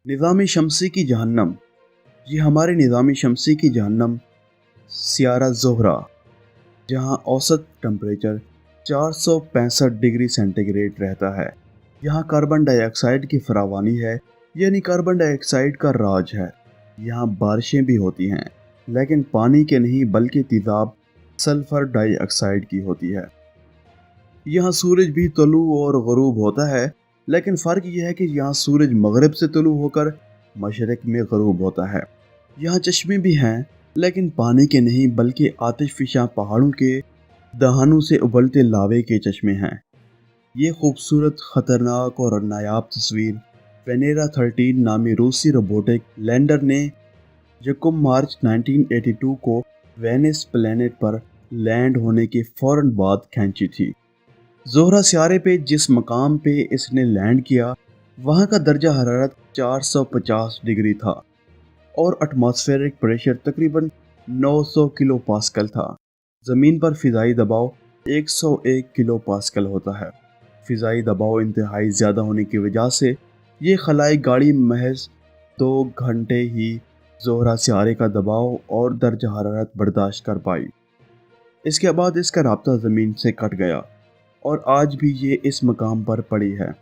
نظام شمسی کی جہنم، یہ ہمارے نظام شمسی کی جہنم سیارہ زہرہ، جہاں اوسط ٹمپریچر 465 ڈگری سینٹی گریڈ رہتا ہے۔ یہاں کاربن ڈائی آکسائڈ کی فراوانی ہے، یعنی کاربن ڈائی آکسائڈ کا راج ہے۔ یہاں بارشیں بھی ہوتی ہیں، لیکن پانی کے نہیں بلکہ تیزاب سلفر ڈائی آکسائڈ کی ہوتی ہے۔ یہاں سورج بھی طلوع اور غروب ہوتا ہے، لیکن فرق یہ ہے کہ یہاں سورج مغرب سے طلوع ہو کر مشرق میں غروب ہوتا ہے۔ یہاں چشمے بھی ہیں، لیکن پانی کے نہیں بلکہ آتش فشاں پہاڑوں کے دہانوں سے ابلتے لاوے کے چشمے ہیں۔ یہ خوبصورت، خطرناک اور نایاب تصویر وینیرا 13 نامی روسی روبوٹک لینڈر نے یکم مارچ 1982 کو وینس پلینٹ پر لینڈ ہونے کے فوراً بعد کھینچی تھی۔ زہرہ سیارے پہ جس مقام پہ اس نے لینڈ کیا، وہاں کا درجہ حرارت 450 ڈگری تھا اور ایٹماسفیرک پریشر تقریباً 900 کلو پاسکل تھا۔ زمین پر فضائی دباؤ 101 کلو پاسکل ہوتا ہے۔ فضائی دباؤ انتہائی زیادہ ہونے کی وجہ سے یہ خلائی گاڑی محض 2 گھنٹے ہی زہرہ سیارے کا دباؤ اور درجہ حرارت برداشت کر پائی۔ اس کے بعد اس کا رابطہ زمین سے کٹ گیا اور آج بھی یہ اس مقام پر پڑی ہے۔